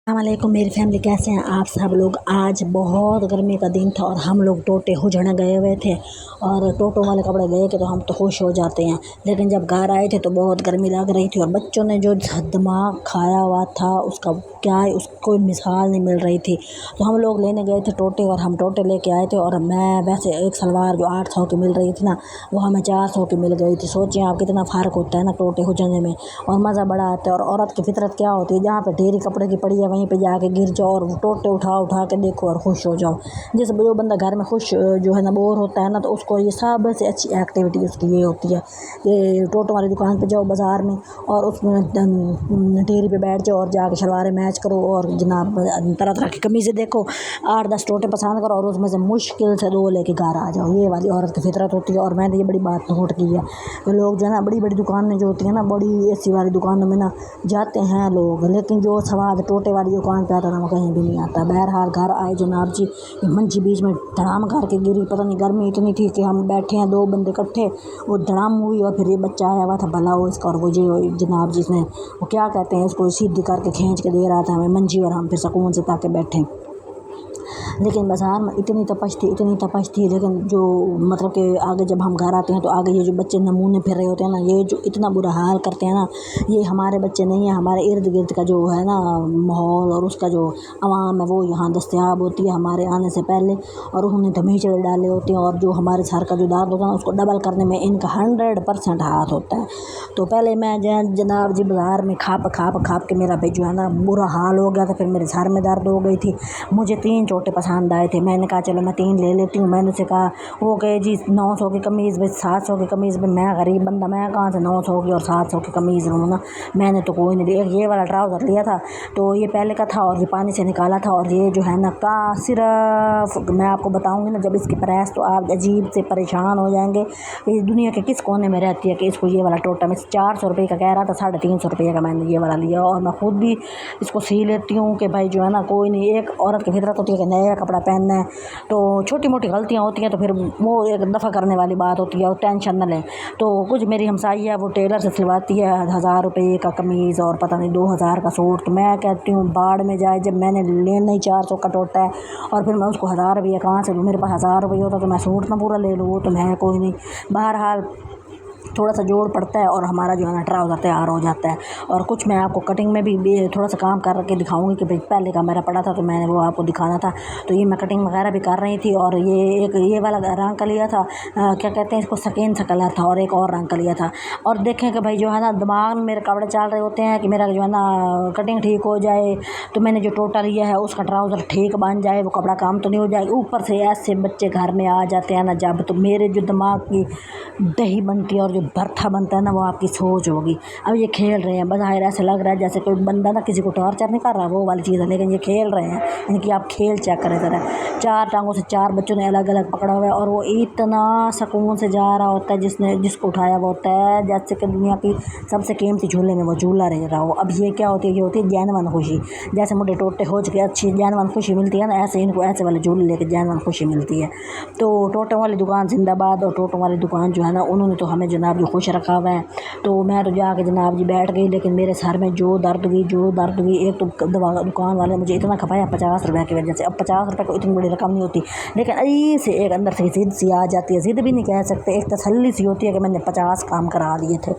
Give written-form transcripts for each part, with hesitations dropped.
अस्सलाम वालेकुम मेरी फैमिली, कैसे हैं आप सब लोग। आज बहुत गर्मी का दिन था और हम लोग टोटे हुजड़ने गए हुए थे और टोटो वाले कपड़े गए के तो हम तो खुश हो जाते हैं, लेकिन जब घर आए थे तो बहुत गर्मी लग रही थी और बच्चों ने जो दिमाग खाया हुआ था उसका क्या है, उसको मिसाल नहीं मिल रही थी। तो हम लोग लेने गए थे टोटे और हम टोटे लेके आए थे और मैं वैसे एक सलवार जो 800 की मिल रही थी ना वो हमें 400 की मिल गई थी। सोचिए आप कितना फ़र्क होता है ना टोटे हुजड़ने में, और मज़ा बड़ा आता है। और औरत की फितरत क्या होती है, जहाँ पे ढेरी कपड़े की पड़ी है वहीं पे जाके गिर जाओ और टोटे उठा उठा के देखो और खुश हो जाओ। जो बंदा घर में खुश जो है ना बोर होता है ना, तो उसको ये सब से अच्छी एक्टिविटी उसकी ये होती है कि टोटो वाली दुकान पे जाओ बाज़ार में और उसमें ढेरी पे बैठ जाओ और जाके शलवारें मैच करो और जनाब तरह तरह की कमीज़ें देखो, 8-10 टोटे पसंद करो और उसमें से मुश्किल से 2 लेके घर आ जाओ। ये वाली औरत की फितरत होती है। और मैंने ये बड़ी बात नोट की है कि लोग जो है ना बड़ी बड़ी दुकानें जो होती हैं ना, बड़ी एसी वाली दुकानों में ना जाते हैं लोग, लेकिन जो स्वाद टोटे वाली दुकान पे आता है वो कहीं भी नहीं आता। बहरहाल घर आए जनाब जी, मंजी बीच में धड़ाम करके गिरी। पता नहीं गर्मी इतनी थी कि हम बैठे हैं 2 बंदे इकट्ठे, वो धड़ाम हुई और फिर ये बच्चा आया हुआ था भला हो इसका, और वो जी जनाब जी इसने वो क्या कहते हैं इसको सीधी करके खींच के दे रहा था हमें मंजी, और हम फिर सुकून से ताके बैठे। लेकिन बाज़ार में इतनी तपश थी, लेकिन जो मतलब कि आगे जब हम घर आते हैं तो आगे ये जो बच्चे नमूने फिर रहे होते हैं ना, ये जो इतना बुरा हाल करते हैं ना, ये हमारे बच्चे नहीं हैं। हमारे इर्द गिर्द का जो है ना माहौल और उसका जो आवाम है वो यहाँ दस्तयाब होती है हमारे आने से पहले, और उन्होंने धमीचड़े डाले होते हैं, और जो हमारे सर का जो दर्द होता है उसको डबल करने में इनका 100% हाथ होता है। तो पहले मैं जनाब जी बाज़ार में खाप के मेरा जो है ना बुरा हाल हो गया था, फिर मेरे सर में दर्द हो गई थी। मुझे 3 टोटे पसंद आए थे, मैंने कहा चलो मैं 3 ले लेती हूँ। मैंने उसे कहा वो कहे जी 900 की कमीज़ भाई 700 की कमीज़ में, मैं गरीब बंदा, मैं कहाँ से 900 की और 700 की कमीज़ लूँ ना। मैंने तो कोई नहीं लिया, ये वाला ट्राउज़र लिया था तो ये पहले का था और ये पानी से निकाला था, और ये जो है ना का सिर्फ मैं आपको बताऊँगी ना जब इसकी प्राइस तो आप अजीब से परेशान हो जाएंगे। इस दुनिया के किस कोने में रहती है कि इसको ये वाला टोटा मैं 400 रुपये का कह रहा था, 350 रुपये का मैंने ये वाला लिया। और मैं खुद भी इसको सी लेती हूँ कि भाई जो है ना कोई नहीं, एक औरत की फितरत होती है कि नया कपड़ा पहनना है, तो छोटी मोटी गलतियाँ होती हैं तो फिर वो एक दफ़ा करने वाली बात होती है और टेंशन न लें। तो कुछ मेरी हमसाई है वो टेलर से सिलवाती है 1000 रुपये का कमीज़ और पता नहीं 2000 का सूट, तो मैं कहती हूँ बाढ़ में जाए, जब मैंने लेना ही 400 का टोटा है और फिर मैं उसको 1000 रुपये कहाँ से लूँ। मेरे पास 1000 रुपये होता तो मैं सूट ना पूरा ले लूँ, तो मैं कोई नहीं। बहरहाल थोड़ा सा जोड़ पड़ता है और हमारा जो है ना ट्राउज़र तैयार हो जाता है। और कुछ मैं आपको कटिंग में भी थोड़ा सा काम करके दिखाऊंगी कि भाई पहले का मेरा पड़ा था तो मैंने वो आपको दिखाना था। तो ये मैं कटिंग वगैरह भी कर रही थी, और ये वाला रंग का लिया था, क्या कहते हैं इसको, सकीन सा कलर था, और एक और रंग का लिया था। और देखें कि भाई जो है ना दिमाग में मेरे कपड़े चल रहे होते हैं कि मेरा जो है ना कटिंग ठीक हो जाए, तो मैंने जो टोटा लिया है उसका ट्राउज़र ठीक बन जाए, वो कपड़ा काम तो नहीं हो जाए। ऊपर से ऐसे बच्चे घर में आ जाते हैं ना जब, तो मेरे जो दिमाग की दही बनती है और जो भरथा बनता है ना वो आपकी सोच होगी। अब ये खेल रहे हैं, बज़ाहिर ऐसे लग रहा है जैसे कोई बंदा ना किसी को टॉर्चर नहीं कर रहा, वो वाली चीज़ है, लेकिन ये खेल रहे हैं। इनकी आप खेल चेक करें ज़रा, 4 टांगों से 4 बच्चों ने अलग अलग पकड़ा हुआ है और वो इतना सुकून से जा रहा होता है जिसको उठाया हुआ होता है जैसे कि दुनिया की सबसे कीमती झूले में वो झूला रह रहा हो। अब ये क्या होती है, ये होती है जैनवन खुशी। जैसे मुझे टोटे हो चुके अच्छी जैनवन खुशी मिलती है ना, ऐसे इनको ऐसे वाले झूले लेके जैनवन खुशी मिलती है। तो टोटों वाली दुकान जिंदाबाद, और टोटों वाली दुकान जो है ना उन्होंने तो हमें जनाब जी खुश रखा हुआ है। तो मैं तो जाके जनाब जी बैठ गई, लेकिन मेरे सर में जो दर्द हुई एक तो दुकान वाले मुझे इतना खपाया 50 रुपये की वजह से। अब 50 रुपये को इतनी बड़ी रकम नहीं होती, लेकिन अई से एक अंदर से ज़िद सी आ जाती है, ज़िद भी नहीं कह सकते, एक तसल्ली सी होती है कि मैंने 50 काम करा लिए थे।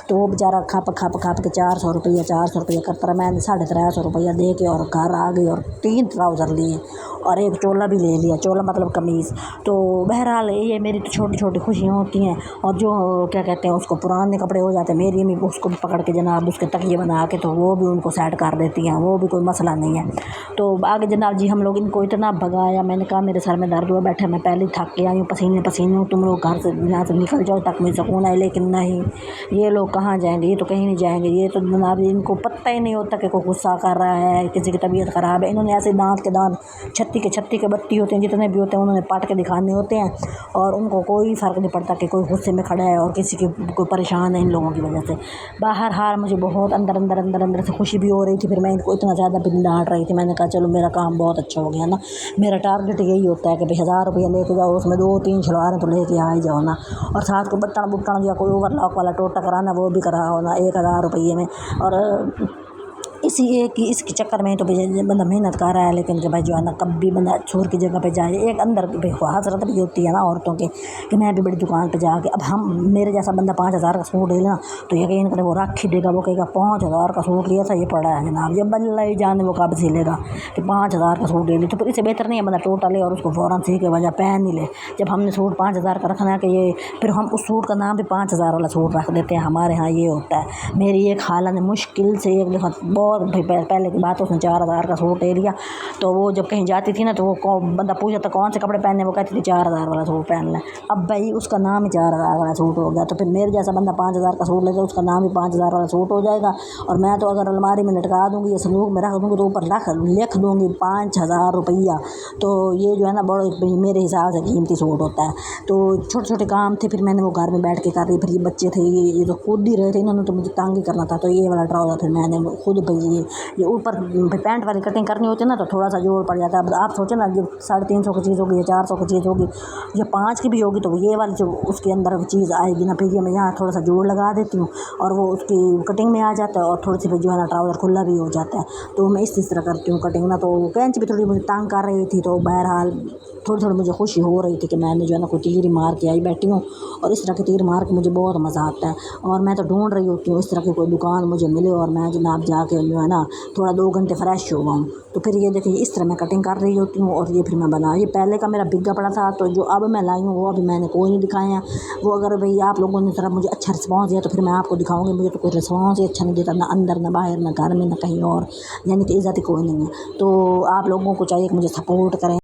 तो वो बेचारा खप के 400 रुपये करता रहा। मैंने 350 रुपया दे के और घर आ गई और 3 ट्राउज़र लिए और एक चोला भी ले लिया, चोला मतलब कमीज़। तो बहरहाल ये मेरी तो छोटी छोटी खुशियाँ होती हैं। और जो क्या कहते हैं उसको पुराने कपड़े हो जाते हैं, मेरी अम्मी उसको भी पकड़ के जनाब उसके तकिए बना के तो वो भी उनको सेट कर देती हैं, वो भी कोई मसला नहीं है। तो आगे जनाब जी हम लोग इनको इतना भगाया, मैंने कहा मेरे सर में दर्द हुआ बैठे, मैं पहले थक के आई हूँ, पसीने हूँ, तुम लोग घर से यहाँ से निकल जाओ तक मुझे सुकून है। लेकिन नहीं, ये लोग कहाँ जाएंगे, ये तो कहीं नहीं जाएंगे। ये तो जनाब जी इनको पता ही नहीं होता कि कोई गुस्सा कर रहा है, किसी की तबीयत ख़राब है। इन्होंने ऐसे दांत के दांत 36 के बत्ती होते हैं, जितने भी होते हैं उन्होंने पाट के दिखाने होते हैं, और उनको कोई फ़र्क नहीं पड़ता कि कोई गुस्से में खड़ा है और किसी की कोई परेशान है इन लोगों की वजह से। बाहर मुझे बहुत अंदर से खुशी भी हो रही थी। फिर मैं इनको इतना ज़्यादा भी डांट रही थी, मैंने कहा चलो मेरा काम बहुत अच्छा हो गया ना। मेरा टारगेट यही होता है कि भाई 1000 रुपया लेके जाओ, उसमें 2-3 शलवारें तो लेके आ ही जाओ ना, और साथ को बट्टन या कोई ओवरलॉक वाला टोटा कराना वो भी करा हो ना 1000 रुपये में। और इसी एक ही इसके चक्कर में तो बंदा मेहनत कर रहा है, लेकिन कि भाई जो है ना कभी बंदा सूट की जगह पे जाए, एक अंदर भाई हसरत भी होती है ना औरतों की कि मैं भी बड़ी दुकान पे जाके, अब हम मेरे जैसा बंदा 5,000 का सूट ले लेना तो यकीन करे वो रख ही देगा, वो कहेगा 5,000 का सूट लिया था, ये पड़ा है जनाब, ये बल्ला ही जाने वो कब सिलेगा कि 5,000 का सूट ले ली। तो फिर इससे बेहतर नहीं है बंदा टोटल ले और उसको फ़ौरन सी के वजह पहन ही ले। जब हमने सूट 5,000 का रखना है कि ये, फिर हम उस सूट का नाम भी 5,000 वाला सूट रख देते हैं। हमारे यहाँ ये होता है। मेरी एक खाला ने मुश्किल से एक दफ़ा, बहुत पहले की बात, उसने 4,000 का सूट ले लिया। तो वो जब कहीं जाती थी ना तो वो बंदा पूछता था कौन से कपड़े पहने, वो कहती थी 4,000 वाला सूट पहन लें। अब भाई उसका नाम ही 4,000 वाला सूट हो गया। तो फिर मेरे जैसा बंदा 5,000 का सूट लेता उसका नाम ही 5,000 वाला सूट हो जाएगा। और मैं तो अगर अलमारी में लटका दूँगी या संदूक में रख दूँगी तो ऊपर लिख दूँगी 5,000 रुपया। तो ये जो है ना बड़े मेरे हिसाब से कीमती सूट होता है। तो छोटे छोटे काम थे, फिर मैंने वो घर में बैठ के कर दी। फिर ये बच्चे थे, ये तो कूद ही रहे थे, इन्होंने तो मुझे तंग ही करना था। तो ये वाला ट्राउज़र फिर मैंने खुद भाई ये ऊपर पैंट वाली कटिंग करनी होती है ना तो थोड़ा सा जोड़ पड़ जाता है। अब आप सोचें ना, जो 350 की चीज़ होगी या 400 की चीज़ होगी या 5 की भी होगी तो ये वाली जो उसके अंदर चीज़ आएगी ना, फिर ये मैं यहाँ थोड़ा सा जोड़ लगा देती हूँ और वो उसकी कटिंग में आ जाता है और थोड़ी सी फिर जो है ना ट्राउज़र खुला भी हो जाता है। तो मैं इस तरह करती हूँ कटिंग ना। तो कैंची भी थोड़ी मुझे तंग कर रही थी, तो बहरहाल थोड़ी मुझे खुशी हो रही थी कि मैंने जो है ना कोई तीर मार के आई बैठी हूँ और इस तरह के तीर मार के मुझे बहुत मज़ा आता है। और मैं तो ढूंढ रही होती हूँ इस तरह की कोई दुकान मुझे मिले और मैं जनाब जाके जो है ना थोड़ा 2 घंटे फ्रेश हो गया हूँ। तो फिर ये देखिए इस तरह मैं कटिंग कर रही होती हूँ और ये फिर मैं बना, ये पहले का मेरा बिग्गा पड़ा था, तो जो अब मैं लाई हूँ वो अभी मैंने कोई नहीं दिखाए हैं। वो अगर भाई आप लोगों ने तरफ मुझे अच्छा रिस्पॉन्स दिया तो फिर मैं आपको दिखाऊंगी। मुझे तो कोई रिस्पॉन्स ही अच्छा नहीं देता, ना अंदर ना बाहर ना घर में ना कहीं और, यानी कि इज़्ज़त ही कोई नहीं है। तो आप लोगों को चाहिए कि मुझे सपोर्ट करें।